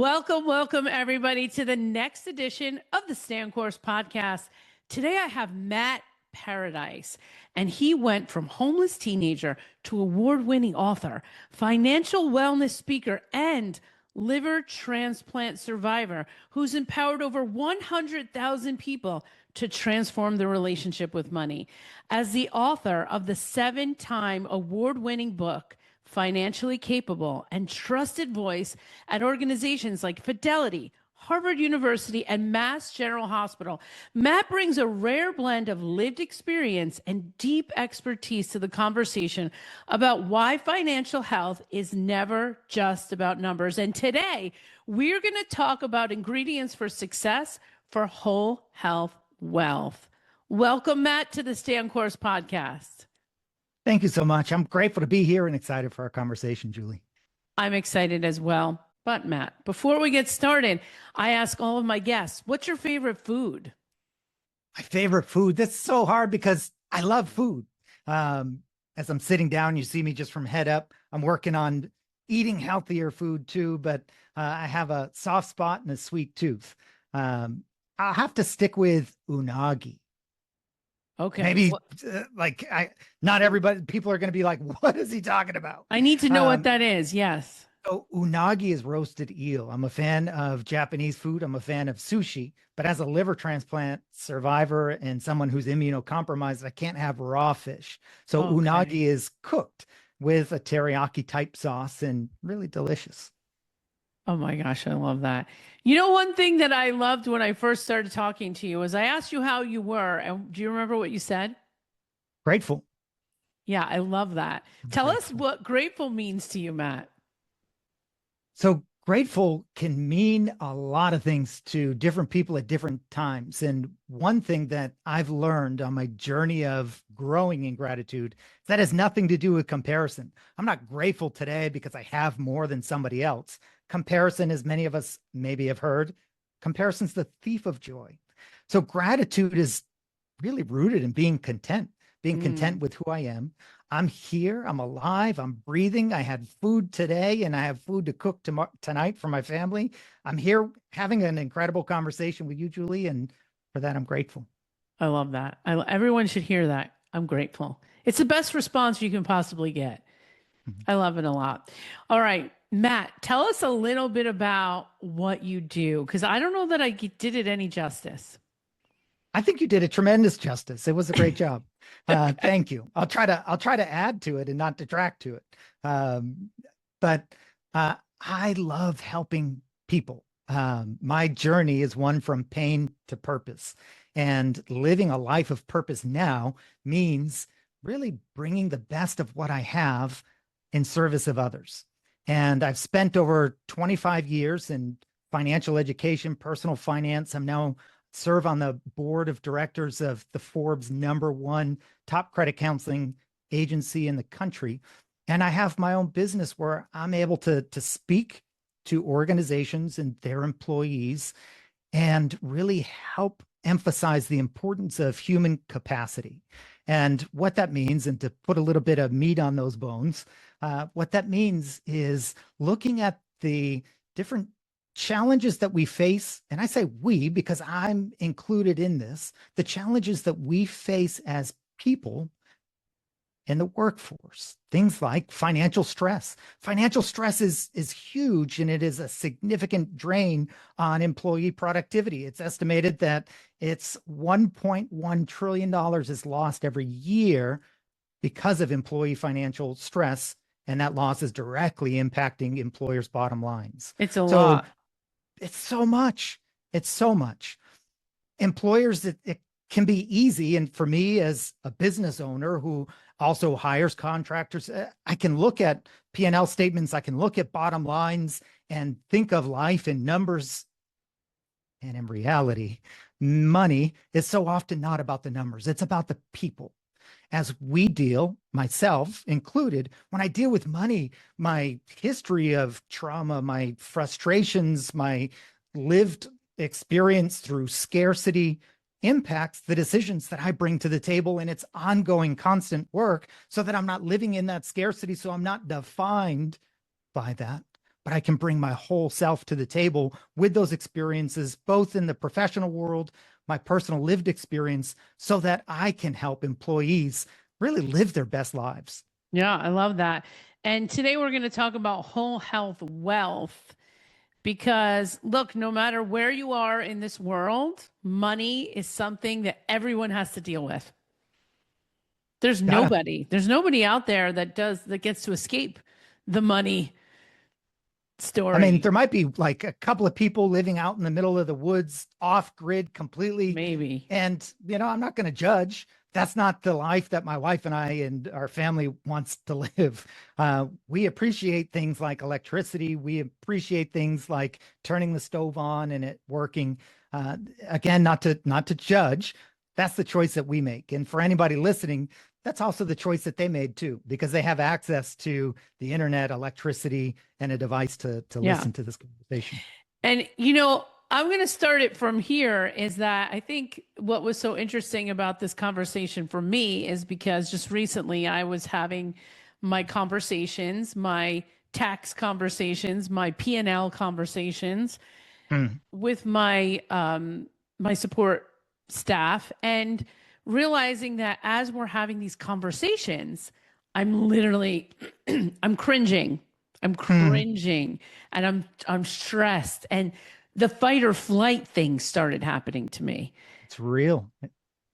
Welcome, everybody, to the next edition of the Stay on Course podcast. Today, I have Matt Paradise, and he went from homeless teenager to award-winning author, financial wellness speaker, and liver transplant survivor who's empowered over 100,000 people to transform their relationship with money. As the author of the 7-time award-winning book, Financially Capable, and trusted voice at organizations like Fidelity, Harvard University, and Mass General Hospital, Matt brings a rare blend of lived experience and deep expertise to the conversation about why financial health is never just about numbers. And today, we're going to talk about ingredients for success for whole health wealth. Welcome, Matt, to the Stay on Course podcast. Thank you so much. I'm grateful to be here and excited for our conversation, Julie. I'm excited as well. But Matt, before we get started, I ask all of my guests, what's your favorite food? My favorite food? That's so hard because I love food. As I'm sitting down, you see me just from head up. I'm working on eating healthier food too, but I have a soft spot and a sweet tooth. I'll have to stick with unagi. Okay. Maybe not everybody, people are going to be like, what is he talking about? I need to know what that is. Yes. So unagi is roasted eel. I'm a fan of Japanese food. I'm a fan of sushi, but as a liver transplant survivor and someone who's immunocompromised, I can't have raw fish. So unagi is cooked with a teriyaki type sauce and really delicious. Oh my gosh, I love that. You know, one thing that I loved when I first started talking to you was I asked you how you were. And do you remember what you said? Grateful. Yeah, I love that. Tell us what grateful means to you, Matt. So grateful can mean a lot of things to different people at different times. And one thing that I've learned on my journey of growing in gratitude, that has nothing to do with comparison. I'm not grateful today because I have more than somebody else. Comparison, as many of us maybe have heard, comparison's the thief of joy. So gratitude is really rooted in being content with who I am. I'm here, I'm alive, I'm breathing. I had food today and I have food to cook tonight for my family. I'm here having an incredible conversation with you, Julie, and for that, I'm grateful. I love that. Everyone should hear that. I'm grateful. It's the best response you can possibly get. I love it a lot. All right, Matt, tell us a little bit about what you do, because I don't know that I did it any justice. I think you did a tremendous justice. It was a great job. Thank you. I'll try to add to it and not detract to it. But I love helping people. My journey is one from pain to purpose, and living a life of purpose now means really bringing the best of what I have in service of others. And I've spent over 25 years in financial education, personal finance. I'm now serve on the board of directors of the Forbes #1 top credit counseling agency in the country. And I have my own business where I'm able to speak to organizations and their employees and really help emphasize the importance of human capacity. And what that means, and to put a little bit of meat on those bones, what that means is looking at the different challenges that we face, and I say we because I'm included in this, the challenges that we face as people in the workforce, things like financial stress. Financial stress is huge, and it is a significant drain on employee productivity. It's estimated that it's $1.1 trillion is lost every year because of employee financial stress, and that loss is directly impacting employers' bottom lines. It's a lot. It's so much. It's so much. Employers, it can be easy. And for me as a business owner who also hires contractors, I can look at P&L statements, I can look at bottom lines and think of life in numbers. And in reality, money is so often not about the numbers. It's about the people. As we deal, myself included, when I deal with money, my history of trauma, my frustrations, my lived experience through scarcity impacts the decisions that I bring to the table, and it's ongoing, constant work so that I'm not living in that scarcity, so I'm not defined by that. but I can bring my whole self to the table with those experiences, both in the professional world, my personal lived experience, so that I can help employees really live their best lives. Yeah, I love that. And today we're going to talk about whole health wealth because, look, no matter where you are in this world, money is something that everyone has to deal with. Yeah. There's nobody out there that gets to escape the money I mean, story. there might be like a couple of people living out in the middle of the woods, off grid completely. Maybe. And, I'm not going to judge. That's not the life that my wife and I and our family wants to live. We appreciate things like electricity. We appreciate things like turning the stove on and it working. Again, not to judge. That's the choice that we make. And for anybody listening, that's also the choice that they made too, because they have access to the internet, electricity, and a device to Yeah. listen to this conversation. And, I'm going to start it from here is that I think what was so interesting about this conversation for me is because just recently I was having my conversations, my tax conversations, my P&L conversations with my support staff, and realizing that as we're having these conversations, I'm literally I'm cringing. I'm cringing and I'm stressed, and the fight or flight thing started happening to me. It's real.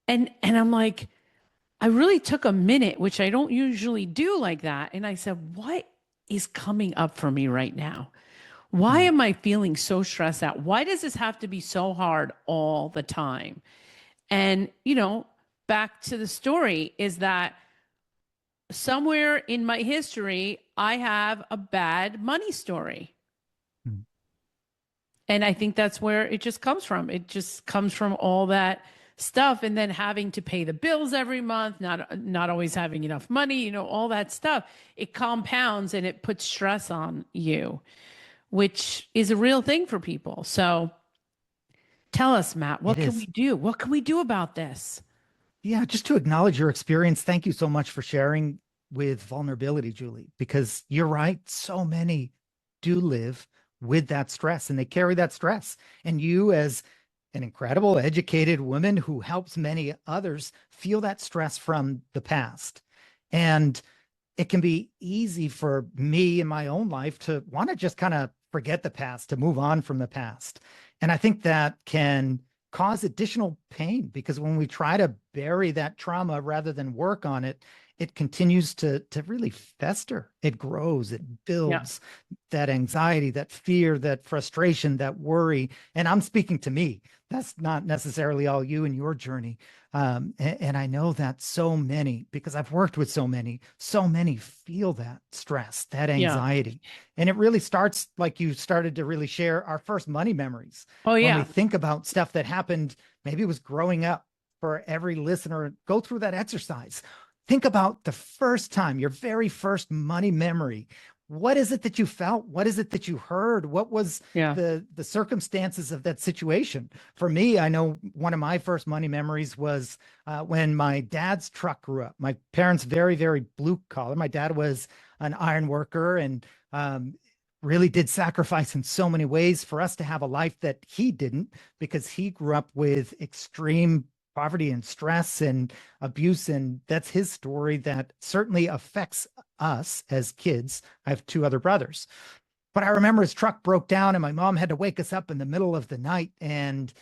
And I'm like, I really took a minute, which I don't usually do like that. And I said, what is coming up for me right now? Why am I feeling so stressed out? Why does this have to be so hard all the time? And, back to the story is that somewhere in my history, I have a bad money story. And I think that's where it just comes from. It just comes from all that stuff, and then having to pay the bills every month, not always having enough money, all that stuff. It compounds and it puts stress on you, which is a real thing for people. So tell us, Matt, what It can we is. do? What can we do about this? Yeah, just to acknowledge your experience. Thank you so much for sharing with vulnerability, Julie, because you're right. So many do live with that stress and they carry that stress. And you, as an incredible, educated woman who helps many others, feel that stress from the past. And it can be easy for me in my own life to want to just kind of forget the past, to move on from the past. And I think that can cause additional pain because when we try to bury that trauma rather than work on it, it continues to really fester. It grows, it builds that anxiety, that fear, that frustration, that worry. And I'm speaking to me. That's not necessarily all you and your journey. And I know that so many, because I've worked with so many feel that stress, that anxiety. And it really starts, like you started to really share, our first money memories. Oh, When we yeah. think about stuff that happened, maybe it was growing up. For every listener, go through that exercise. Think about the first time, your very first money memory. What is it that you felt? What is it that you heard? What was Yeah. the circumstances of that situation? For me, I know one of my first money memories was when my dad's truck grew up. My parents, very, very blue collar. My dad was an iron worker and really did sacrifice in so many ways for us to have a life that he didn't, because he grew up with extreme poverty and stress and abuse. And that's his story that certainly affects us as kids. I have two other brothers. But I remember his truck broke down and my mom had to wake us up in the middle of the night and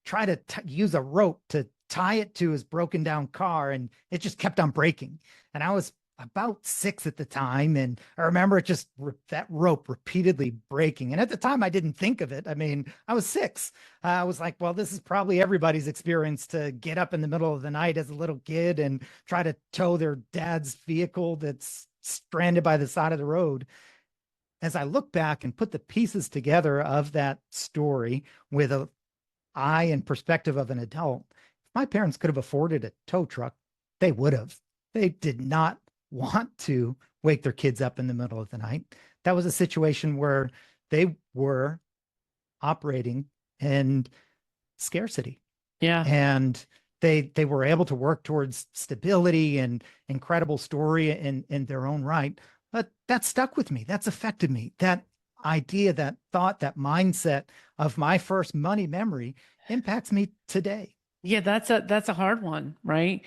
try to use a rope to tie it to his broken down car. And it just kept on breaking. And I was about 6 at the time. And I remember it just that rope repeatedly breaking. And at the time, I didn't think of it. I mean, I was 6. I was like, well, this is probably everybody's experience, to get up in the middle of the night as a little kid and try to tow their dad's vehicle that's stranded by the side of the road. As I look back and put the pieces together of that story with an eye and perspective of an adult, if my parents could have afforded a tow truck, they would have. They did not want to wake their kids up in the middle of the night. That was a situation where they were operating in scarcity. Yeah. And they were able to work towards stability and incredible story in their own right. But that stuck with me. That's affected me. That idea, that thought, that mindset of my first money memory impacts me today. Yeah, that's a hard one, right?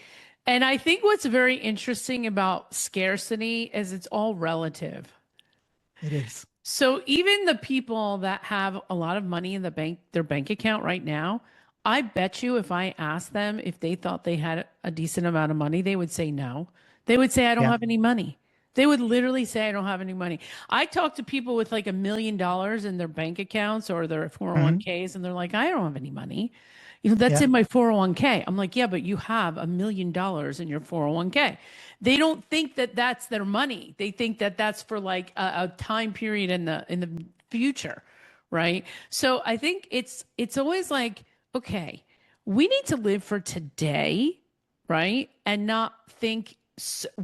And I think what's very interesting about scarcity is it's all relative. It is. So even the people that have a lot of money in the bank, their bank account right now, I bet you if I asked them if they thought they had a decent amount of money, they would say no. They would say, I don't Yeah. have any money. They would literally say, I don't have any money. I talk to people with like $1 million in their bank accounts or their Mhm. 401ks, and they're like, I don't have any money. That's Yeah. in my 401k. I'm like, yeah, but you have $1 million in your 401k. They don't think that that's their money. They think that that's for like a time period in the future, right? So I think it's always like, okay, we need to live for today, right? And not think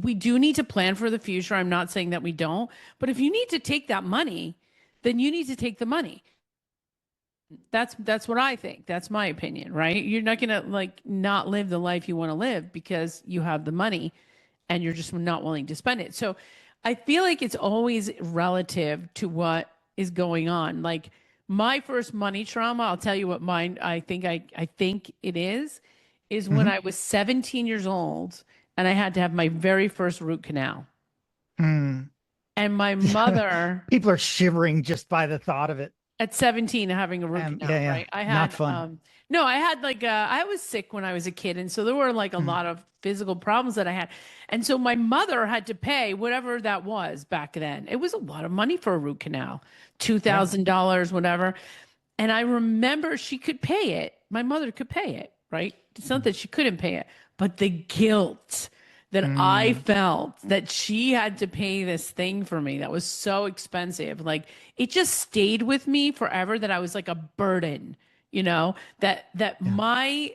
we do need to plan for the future. I'm not saying that we don't, but if you need to take that money, then you need to take the money. That's what I think. That's my opinion, right? You're not gonna like not live the life you want to live because you have the money and you're just not willing to spend it. So I feel like it's always relative to what is going on. Like my first money trauma, I'll tell you what mine I think it is when Mhm. I was 17 years old and I had to have my very first root canal. Mm. And my mother People are shivering just by the thought of it. at 17 having a root Yeah, canal, yeah. right? I Not had fun. no, I had like I was sick when I was a kid, and so there were like a Mm. lot of physical problems that I had. And so my mother had to pay whatever that was back then. It was a lot of money for a root canal, Yeah. $2,000, whatever. And I remember she could pay it. My mother could pay it, right? It's not Mm. that she couldn't pay it, but the guilt that I Mm. felt that she had to pay this thing for me that was so expensive, like it just stayed with me forever that I was like a burden, that Yeah. my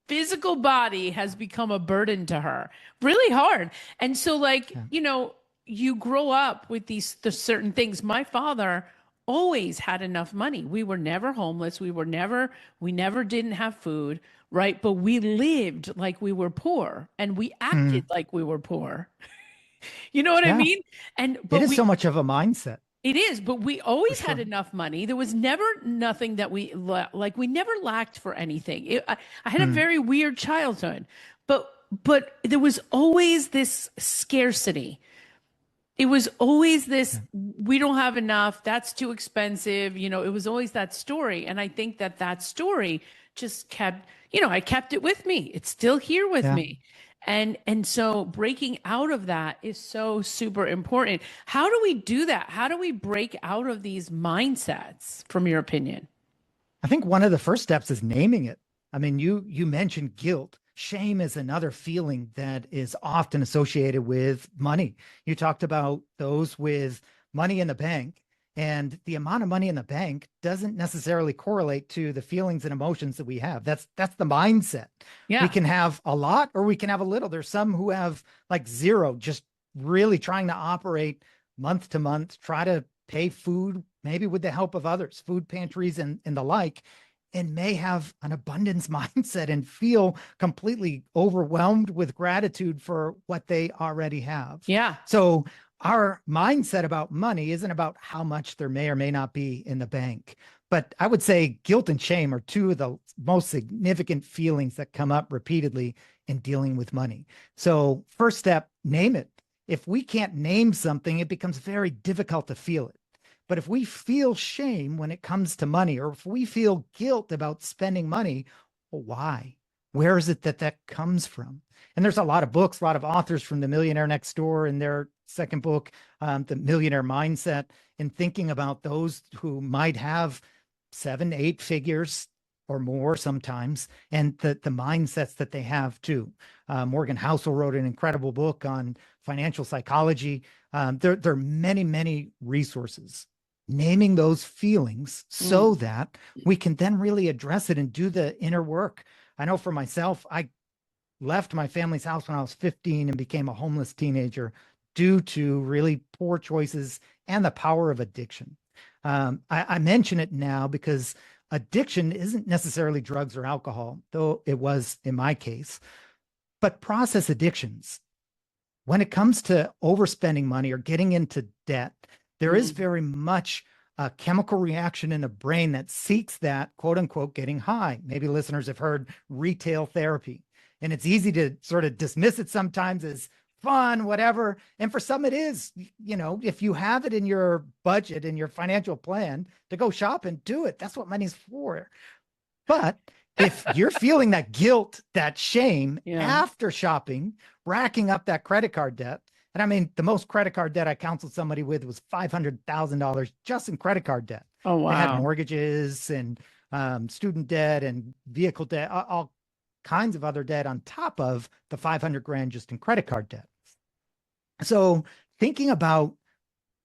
physical body has become a burden to her. Really hard. And so like, Yeah. you grow up with the certain things. My father always had enough money. We were never homeless. We never didn't have food, right? But we lived like we were poor and we acted Mm. like we were poor. You know what I Yeah. mean? And It but is so we much of a mindset it is, but we for always had sure. enough money. There was never nothing that like we never lacked for anything. I had a Mm. very weird childhood, but there was always this scarcity. It was always this, Yeah. we don't have enough, that's too expensive. It was always that story. And I think that story just kept, I kept it with me. It's still here with Yeah. me. And so breaking out of that is so super important. How do we do that? How do we break out of these mindsets, from your opinion? I think one of the first steps is naming it. I mean, you mentioned guilt. Shame is another feeling that is often associated with money. You talked about those with money in the bank, and the amount of money in the bank doesn't necessarily correlate to the feelings and emotions that we have. That's the mindset. We Yeah. can have a lot or we can have a little. There's some who have like zero, just really trying to operate month to month, try to pay food, maybe with the help of others, food pantries and the like, and may have an abundance mindset and feel completely overwhelmed with gratitude for what they already have. Yeah. So our mindset about money isn't about how much there may or may not be in the bank. But I would say guilt and shame are two of the most significant feelings that come up repeatedly in dealing with money. So, first step, name it. If we can't name something, it becomes very difficult to feel it. But if we feel shame when it comes to money, or if we feel guilt about spending money, well, why? Where is it that that comes from? And there's a lot of books, a lot of authors from The Millionaire Next Door in their second book, The Millionaire Mindset, in thinking about those who might have 7, 8 figures or more sometimes, and the mindsets that they have too. Morgan Housel wrote an incredible book on financial psychology. There are many, many resources. Naming those feelings so Mm. that we can then really address it and do the inner work. I know for myself, I left my family's house when I was 15 and became a homeless teenager due to really poor choices and the power of addiction. I mention it now because addiction isn't necessarily drugs or alcohol, though it was in my case, but process addictions. When it comes to overspending money or getting into debt, there is very much a chemical reaction in the brain that seeks that quote unquote getting high. Maybe listeners have heard retail therapy, and it's easy to sort of dismiss it sometimes as fun, whatever. And for some, it is, if you have it in your budget, in your financial plan to go shop and do it, that's what money's for. But if you're feeling that guilt, that shame after shopping, racking up that credit card debt, and I mean, the most credit card debt I counseled somebody with was $500,000 just in credit card debt. Oh, wow. They had mortgages and student debt and vehicle debt, all kinds of other debt on top of the 500 grand just in credit card debt. So thinking about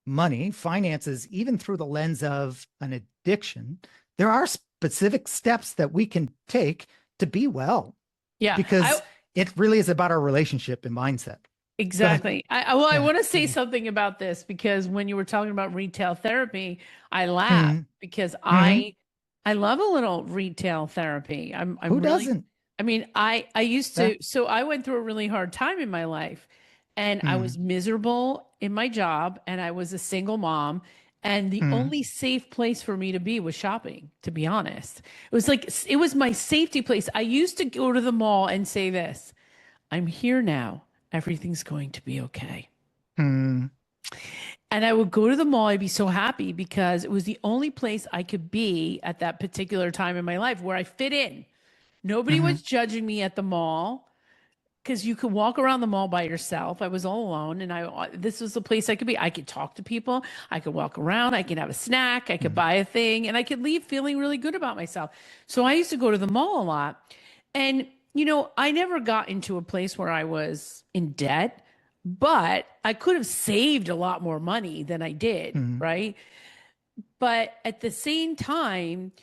money, finances, even through the lens of an addiction, there are specific steps that we can take to be well. Yeah. Because it really is about our relationship and mindset. Exactly. I want to say something about this, because when you were talking about retail therapy, I laughed because I love a little retail therapy. I'm Who doesn't? I mean, I used to, so I went through a really hard time in my life, and I was miserable in my job, and I was a single mom. And the only safe place for me to be was shopping, to be honest. It was like, it was my safety place. I used to go to the mall and say this: I'm here now. Everything's going to be okay. And I would go to the mall. I'd be so happy because it was the only place I could be at that particular time in my life where I fit in. Nobody was judging me at the mall, because you could walk around the mall by yourself. I was all alone, and this was the place I could be. I could talk to people. I could walk around. I could have a snack. I could buy a thing, and I could leave feeling really good about myself. So I used to go to the mall a lot. And, I never got into a place where I was in debt, but I could have saved a lot more money than I did, right? But at the same time,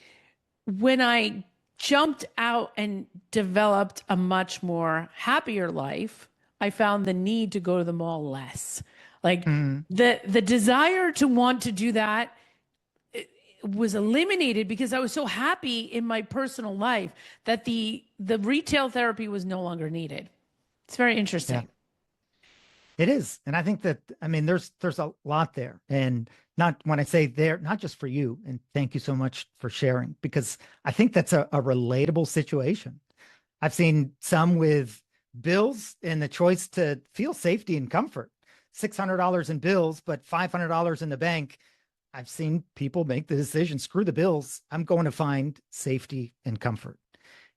when I jumped out and developed a much more happier life, I found the need to go to the mall less. Like the desire to want to do that was eliminated because I was so happy in my personal life that the retail therapy was no longer needed. It's very interesting. Yeah. It is. And I think that, there's a lot there. And not when I say there, not just for you. And thank you so much for sharing, because I think that's a relatable situation. I've seen some with bills and the choice to feel safety and comfort, $600 in bills, but $500 in the bank. I've seen people make the decision, screw the bills. I'm going to find safety and comfort.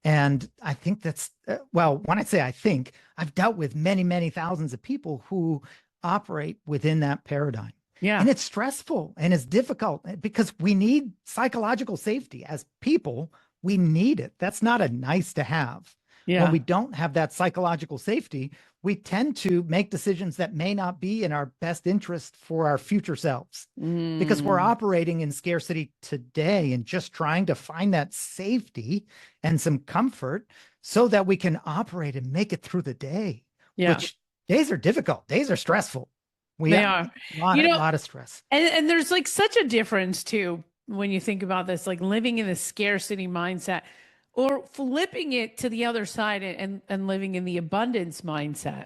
And I think that's, when I say I think, I've dealt with many, many thousands of people who operate within that paradigm. Yeah. And it's stressful and it's difficult because we need psychological safety as people. We need it. That's not a nice to have. Yeah. When we don't have that psychological safety, we tend to make decisions that may not be in our best interest for our future selves, because we're operating in scarcity today and just trying to find that safety and some comfort so that we can operate and make it through the day. Yeah. Which days are difficult. Days are stressful. They are a lot of stress. And there's like such a difference too, when you think about this, like living in the scarcity mindset or flipping it to the other side and living in the abundance mindset.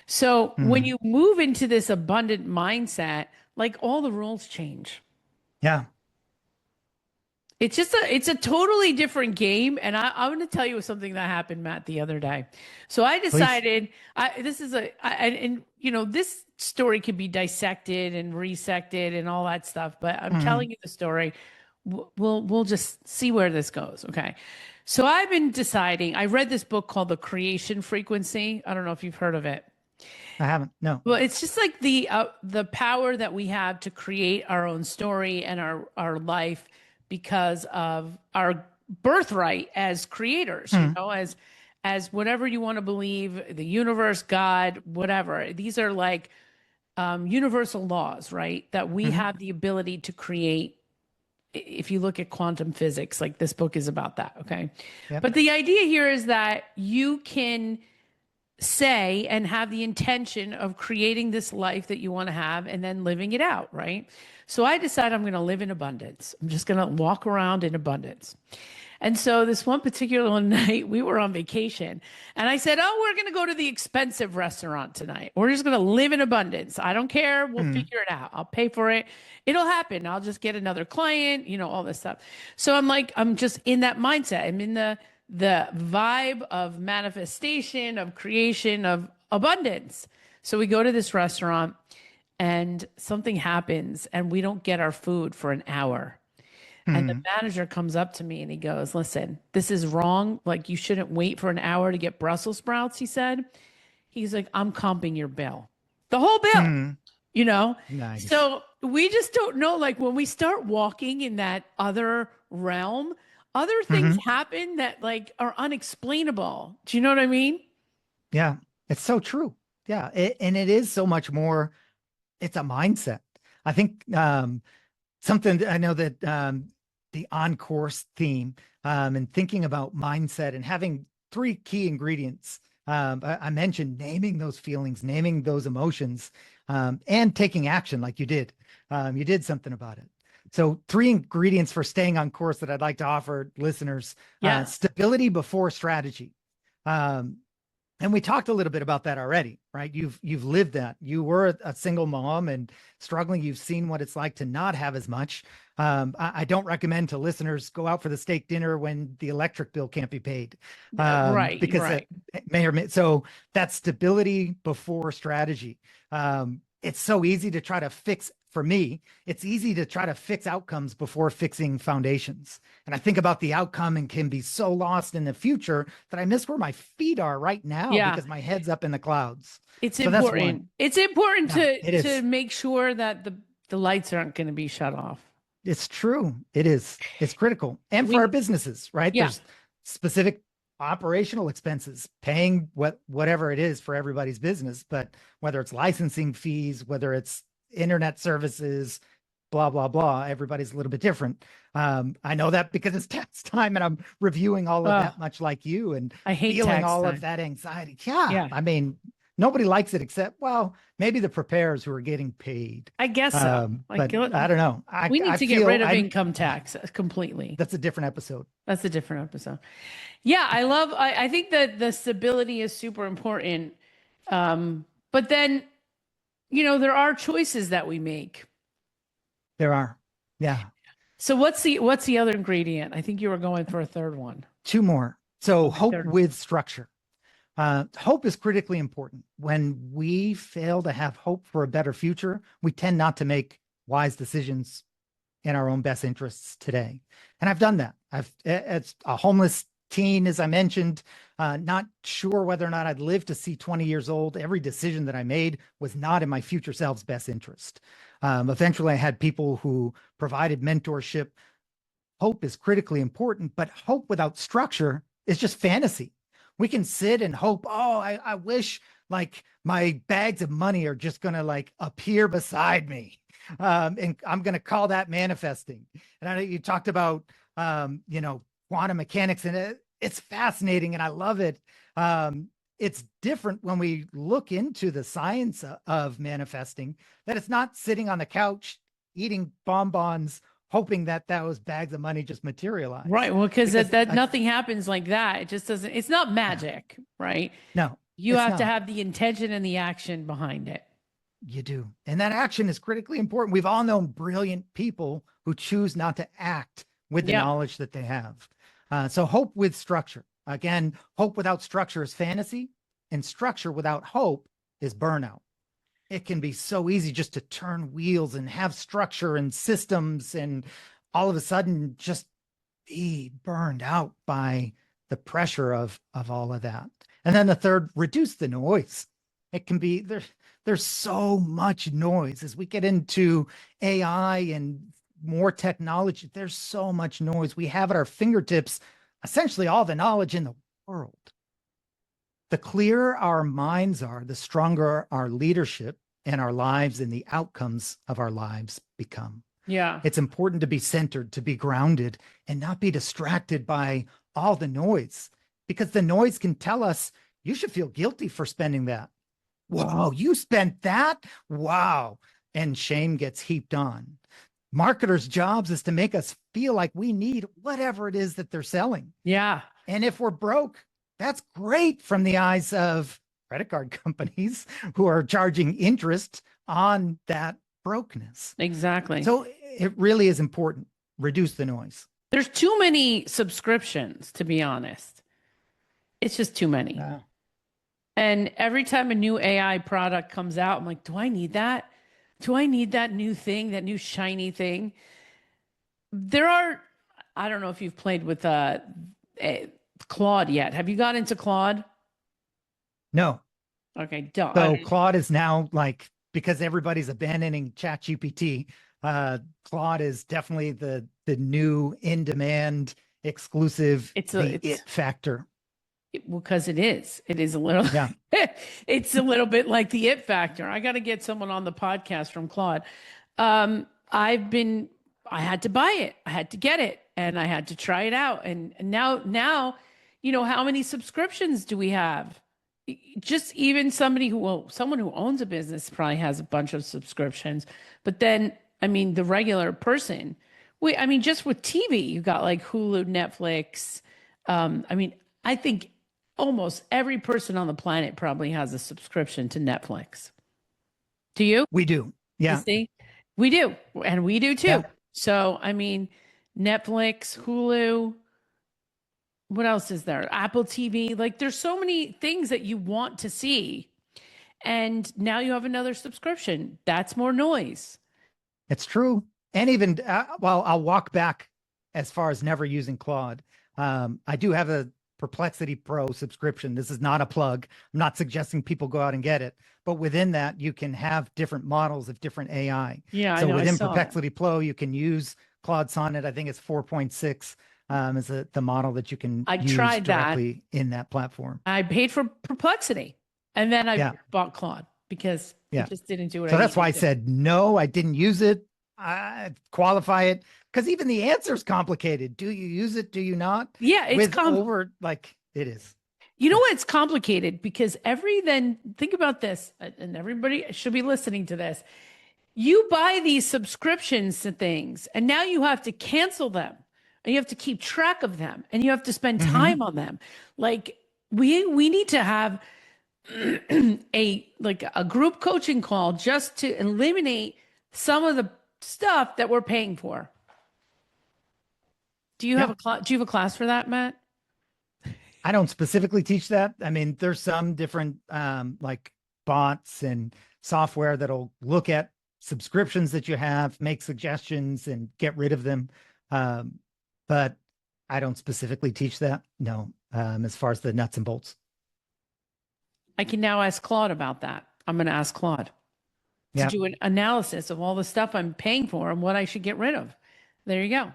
So when you move into this abundant mindset, like all the rules change. Yeah. It's a totally different game. And I'm going to tell you something that happened, Matt, the other day. So I decided this story could be dissected and resected and all that stuff, but I'm telling you the story. We'll just see where this goes. Okay. So I've been deciding, I read this book called The Creation Frequency. I don't know if you've heard of it. I haven't. No. Well, it's just like the power that we have to create our own story and our life because of our birthright as creators, as whatever you want to believe, the universe, God, whatever. These are like universal laws, right? That we have the ability to create. If you look at quantum physics, like this book is about that. Okay. Yep. But the idea here is that you can say and have the intention of creating this life that you want to have and then living it out. Right. So I decided I'm going to live in abundance. I'm just going to walk around in abundance. And so this one particular night, we were on vacation, and I said, "Oh, we're going to go to the expensive restaurant tonight. We're just going to live in abundance. I don't care. We'll Hmm. figure it out. I'll pay for it. It'll happen. I'll just get another client, all this stuff." So I'm like, I'm just in that mindset. I'm in the vibe of manifestation, of creation, of abundance. So we go to this restaurant, and something happens, and we don't get our food for an hour. And the Hmm. manager comes up to me and he goes, "Listen, this is wrong. Like, you shouldn't wait for an hour to get Brussels sprouts," he said. He's like, "I'm comping your bill, the whole bill, Hmm. you know? Nice. So we just don't know. Like, when we start walking in that other realm, other things Hmm. happen that like are unexplainable. Do you know what I mean? Yeah, it's so true. Yeah, and it is so much more. It's a mindset. I think something that I know that the on course theme and thinking about mindset and having three key ingredients. I mentioned naming those feelings, naming those emotions, and taking action like you did. You did something about it. So, three ingredients for staying on course that I'd like to offer listeners: Yes. stability before strategy. Um, and we talked a little bit about that already, right? You've lived that. You were a single mom and struggling. You've seen what it's like to not have as much. I don't recommend to listeners go out for the steak dinner when the electric bill can't be paid, Right, because right. it may or may. So that's stability before strategy. It's so easy to try to fix. For me, it's easy to try to fix outcomes before fixing foundations. And I think about the outcome and can be so lost in the future that I miss where my feet are right now Yeah. because my head's up in the clouds. It's So that's one. important. It's important Yeah, to it to is. make sure that the lights aren't going to be shut off. It's true. It is. It's critical. And for our We businesses, right? Yeah. There's specific operational expenses, paying whatever it is for everybody's business, but whether it's licensing fees, whether it's internet services, blah, blah, blah, everybody's a little bit different. I know that because it's tax time and I'm reviewing all of Oh, that much like you and I hate feeling tax all of time. that anxiety. Yeah. Yeah. I mean, nobody likes it except, well, maybe the preparers who are getting paid. I guess so. Like, But I don't know. we need I to get feel rid of I'm, income tax completely. that's a different episode. That's a different episode. Yeah, I think that the stability is super important. But then, there are choices that we make. There are. Yeah. So what's the other ingredient? I think you were going for a third one. Two more. So Okay, hope third. with structure. Hope is critically important. When we fail to have hope for a better future, we tend not to make wise decisions in our own best interests today. And I've done that. As a homeless teen, as I mentioned, not sure whether or not I'd live to see 20 years old. Every decision that I made was not in my future self's best interest. Eventually, I had people who provided mentorship. Hope is critically important, but hope without structure is just fantasy. We can sit and hope, oh, I wish like my bags of money are just going to like appear beside me. And I'm going to call that manifesting. And I know you talked about, quantum mechanics, and it's fascinating and I love it. It's different when we look into the science of manifesting, that it's not sitting on the couch eating bonbons hoping that those bags of money just materialize. Right. Well, because Because that nothing happens like that. It just doesn't, it's not no, magic, right? no, You it's have to not. have the intention and the action behind it. You do. And that action is critically important. We've all known brilliant people who choose not to act with the Yeah. knowledge that they have. So hope with structure. Again, hope without structure is fantasy, and structure without hope is burnout. It can be so easy just to turn wheels and have structure and systems and all of a sudden just be burned out by the pressure of all of that. And then the third, reduce the noise. It can be there's so much noise as we get into AI and more technology. There's so much noise. We have at our fingertips essentially all the knowledge in the world. The clearer our minds are, the stronger our leadership and our lives and the outcomes of our lives become. Yeah. It's important to be centered, to be grounded, and not be distracted by all the noise, because the noise can tell us you should feel guilty for spending that. Whoa, you spent that? Wow. And shame gets heaped on. marketers' jobs is to make us feel like we need whatever it is that they're selling. Yeah. And if we're broke, that's great from the eyes of credit card companies who are charging interest on that brokenness. Exactly. So it really is important. Reduce the noise. There's too many subscriptions, to be honest. It's just too many. And every time a new AI product comes out, I'm like, do I need that? Do I need that new thing, that new shiny thing? I don't know if you've played with Claude yet. Have you got into Claude? No. Okay, don't. So Claude is now, like, because everybody's abandoning ChatGPT, Claude is definitely the new in-demand exclusive, it's it factor. Because it is a little, yeah. It's a little bit like the it factor. I got to get someone on the podcast from Claude. I had to buy it. I had to get it and I had to try it out. And now, you know, how many subscriptions do we have? Just even someone who owns a business probably has a bunch of subscriptions, but then, I mean, the regular person, just with TV, you got like Hulu, Netflix. I think almost every person on the planet probably has a subscription to Netflix. Do you? We do. Yeah. You see? We do. And we do too. Yeah. So, I mean, Netflix, Hulu, what else is there? Apple TV. Like there's so many things that you want to see. And now you have another subscription. That's more noise. It's true. And even, I'll walk back as far as never using Claude. I do have a Perplexity Pro subscription. This is not a plug. I'm not suggesting people go out and get it, but within that, you can have different models of different AI. Yeah. So within Perplexity Pro, you can use Claude Sonnet. I think it's 4.6 is the model that you can use directly in that platform. I paid for Perplexity and then I bought Claude because it just didn't do it. So that's why I said, no, I didn't use it. I qualify it. Because even the answer is complicated. Do you use it? Do you not? Yeah, it's like it is. You know what? It's complicated because think about this, and everybody should be listening to this. You buy these subscriptions to things, and now you have to cancel them, and you have to keep track of them, and you have to spend time on them. Like we need to have a group coaching call just to eliminate some of the stuff that we're paying for. Do you have a class for that, Matt? I don't specifically teach that. I mean, there's some different like bots and software that'll look at subscriptions that you have, make suggestions and get rid of them. But I don't specifically teach that. No, as far as the nuts and bolts. I can now ask Claude about that. I'm going to ask Claude to do an analysis of all the stuff I'm paying for and what I should get rid of. There you go.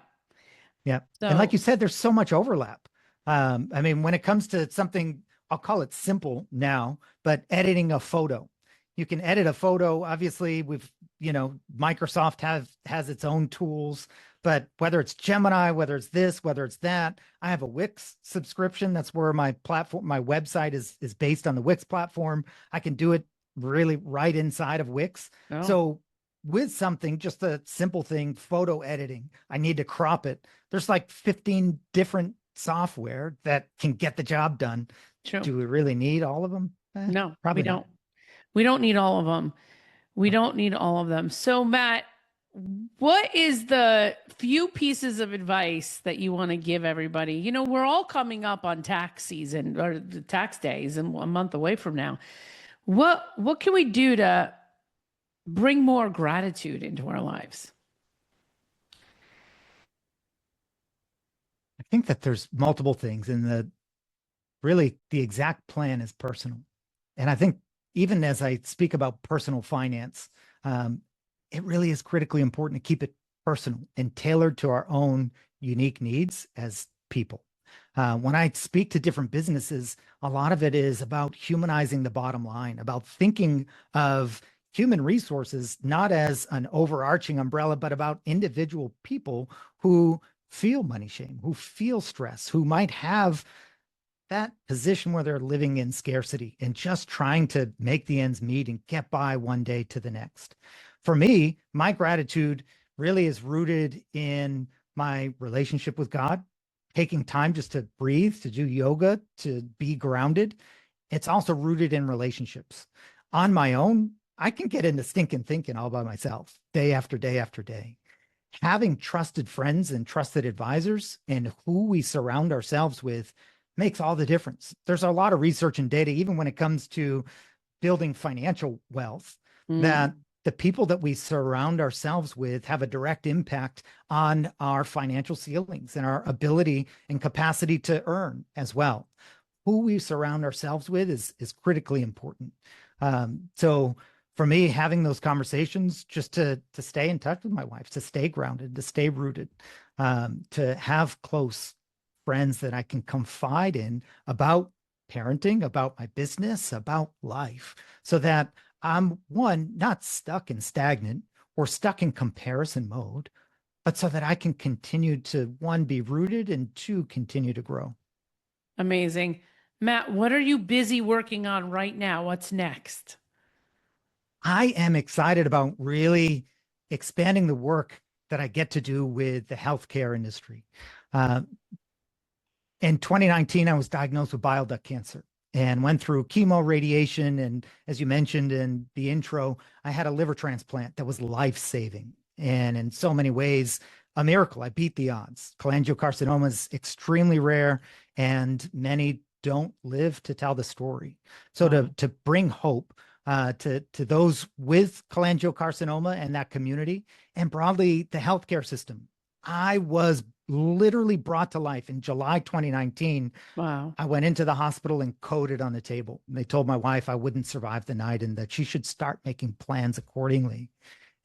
Yeah. So, and like you said, there's so much overlap. I mean, when it comes to something, I'll call it simple now, but editing a photo, you can edit a photo. Obviously Microsoft has its own tools, but whether it's Gemini, whether it's this, whether it's that, I have a Wix subscription. That's where my website is based on the Wix platform. I can do it really right inside of Wix. Oh. So with something, just a simple thing, photo editing, I need to crop it. There's like 15 different software that can get the job done. True. Do we really need all of them? No, probably don't. We don't need all of them. We don't need all of them. So Matt, what is the few pieces of advice that you want to give everybody? You know, we're all coming up on tax season or the tax days and a month away from now. What can we do to bring more gratitude into our lives? I think that there's multiple things, and the exact plan is personal. And I think even as I speak about personal finance, it really is critically important to keep it personal and tailored to our own unique needs as people. When I speak to different businesses, a lot of it is about humanizing the bottom line, about thinking of human resources not as an overarching umbrella, but about individual people who feel money shame, who feel stress, who might have that position where they're living in scarcity and just trying to make the ends meet and get by one day to the next. For me, my gratitude really is rooted in my relationship with God, taking time just to breathe, to do yoga, to be grounded. It's also rooted in relationships. On my own, I can get into stinking thinking all by myself, day after day after day. Having trusted friends and trusted advisors and who we surround ourselves with makes all the difference. There's a lot of research and data, even when it comes to building financial wealth, that the people that we surround ourselves with have a direct impact on our financial ceilings and our ability and capacity to earn as well. Who we surround ourselves with is critically important. So for me, having those conversations just to stay in touch with my wife, to stay grounded, to stay rooted, to have close friends that I can confide in about parenting, about my business, about life, so that I'm, one, not stuck and stagnant or stuck in comparison mode, but so that I can continue to, one, be rooted, and two, continue to grow. Amazing. Matt, what are you busy working on right now? What's next? I am excited about really expanding the work that I get to do with the healthcare industry. Uh, in 2019, I was diagnosed with bile duct cancer and went through chemo, radiation. And as you mentioned in the intro, I had a liver transplant that was life-saving. And in so many ways, a miracle. I beat the odds. Cholangiocarcinoma is extremely rare, and many don't live to tell the story. So to bring hope to those with cholangiocarcinoma and that community, and broadly the healthcare system, I was literally brought to life in July 2019. Wow. I went into the hospital and coded on the table. They told my wife I wouldn't survive the night and that she should start making plans accordingly.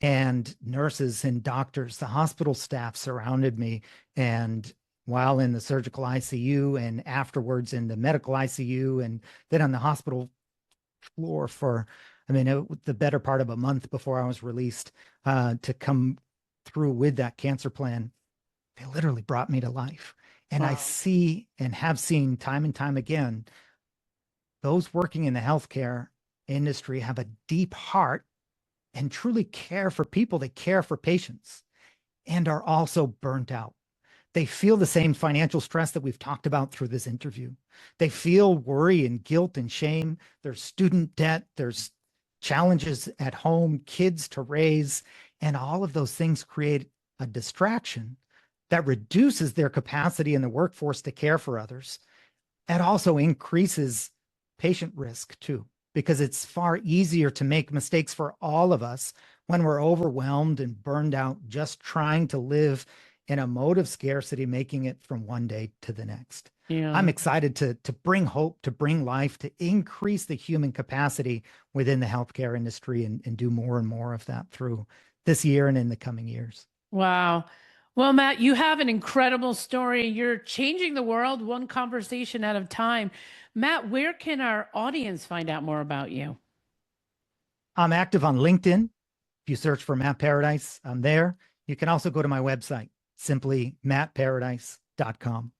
And nurses and doctors, the hospital staff surrounded me. And while in the surgical ICU and afterwards in the medical ICU and then on the hospital floor for, the better part of a month before I was released to come through with that cancer plan, they literally brought me to life. And Wow. I see and have seen time and time again, those working in the healthcare industry have a deep heart and truly care for people. They care for patients and are also burnt out. They feel the same financial stress that we've talked about through this interview. They feel worry and guilt and shame. There's student debt. There's challenges at home, kids to raise, and all of those things create a distraction that reduces their capacity in the workforce to care for others. It also increases patient risk too, because it's far easier to make mistakes for all of us when we're overwhelmed and burned out, just trying to live in a mode of scarcity, making it from one day to the next. Yeah. I'm excited to bring hope, to bring life, to increase the human capacity within the healthcare industry and do more and more of that through this year and in the coming years. Wow. Well, Matt, you have an incredible story. You're changing the world one conversation at a time. Matt, where can our audience find out more about you? I'm active on LinkedIn. If you search for Matt Paradise, I'm there. You can also go to my website, simply mattparadise.com.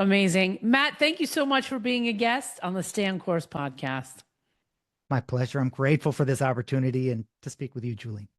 Amazing. Matt, thank you so much for being a guest on the Stay on Course podcast. My pleasure. I'm grateful for this opportunity and to speak with you, Julie.